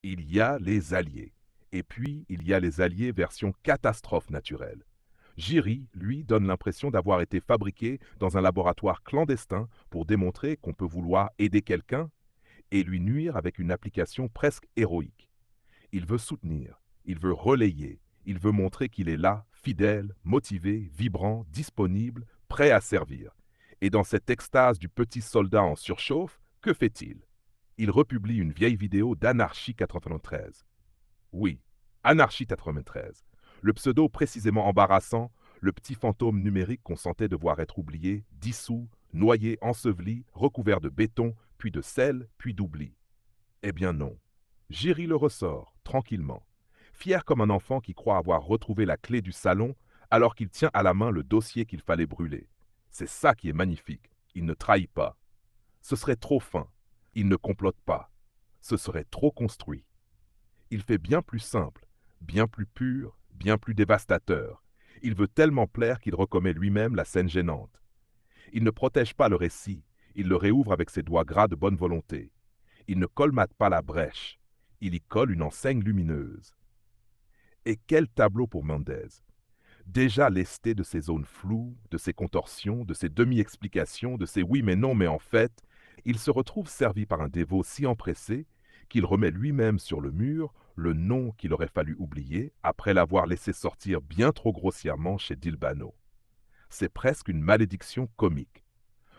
Il y a les alliés. Et puis, il y a les alliés version catastrophe naturelle. Jiri, lui, donne l'impression d'avoir été fabriqué dans un laboratoire clandestin pour démontrer qu'on peut vouloir aider quelqu'un et lui nuire avec une application presque héroïque. Il veut soutenir, il veut relayer, il veut montrer qu'il est là, fidèle, motivé, vibrant, disponible, prêt à servir. Et dans cette extase du petit soldat en surchauffe, que fait-il? Il republie une vieille vidéo d'Anarchie 93. Oui, Anarchie 93. Le pseudo précisément embarrassant, le petit fantôme numérique qu'on sentait devoir être oublié, dissous, noyé, enseveli, recouvert de béton, puis de sel, puis d'oubli. Eh bien non. Géry le ressort, tranquillement, fier comme un enfant qui croit avoir retrouvé la clé du salon alors qu'il tient à la main le dossier qu'il fallait brûler. C'est ça qui est magnifique. Il ne trahit pas. Ce serait trop fin. Il ne complote pas. Ce serait trop construit. Il fait bien plus simple, bien plus pur, bien plus dévastateur. Il veut tellement plaire qu'il recommet lui-même la scène gênante. Il ne protège pas le récit, il le réouvre avec ses doigts gras de bonne volonté. Il ne colmate pas la brèche, il y colle une enseigne lumineuse. Et quel tableau pour Mendez! Déjà lesté de ses zones floues, de ses contorsions, de ses demi-explications, de ses oui mais non mais en fait, il se retrouve servi par un dévot si empressé qu'il remet lui-même sur le mur le nom qu'il aurait fallu oublier après l'avoir laissé sortir bien trop grossièrement chez Dilbano. C'est presque une malédiction comique.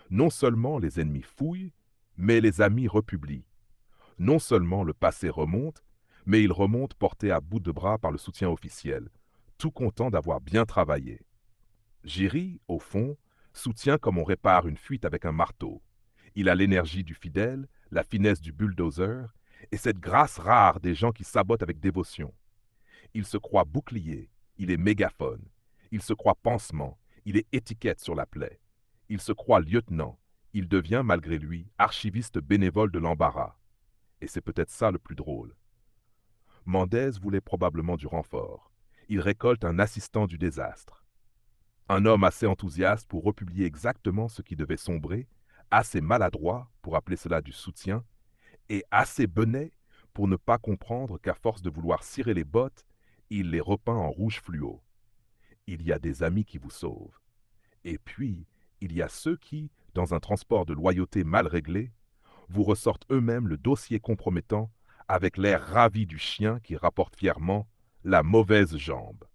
Non seulement les ennemis fouillent, mais les amis republient. Non seulement le passé remonte, mais il remonte porté à bout de bras par le soutien officiel, tout content d'avoir bien travaillé. Géry, au fond, soutient comme on répare une fuite avec un marteau. Il a l'énergie du fidèle, la finesse du bulldozer, et cette grâce rare des gens qui sabotent avec dévotion. Il se croit bouclier, il est mégaphone. Il se croit pansement, il est étiquette sur la plaie. Il se croit lieutenant, il devient, malgré lui, archiviste bénévole de l'embarras. Et c'est peut-être ça le plus drôle. Mendez voulait probablement du renfort. Il récolte un assistant du désastre. Un homme assez enthousiaste pour republier exactement ce qui devait sombrer, assez maladroit pour appeler cela du soutien, et assez benet pour ne pas comprendre qu'à force de vouloir cirer les bottes, il les repeint en rouge fluo. Il y a des amis qui vous sauvent. Et puis, il y a ceux qui, dans un transport de loyauté mal réglé, vous ressortent eux-mêmes le dossier compromettant avec l'air ravi du chien qui rapporte fièrement la mauvaise jambe.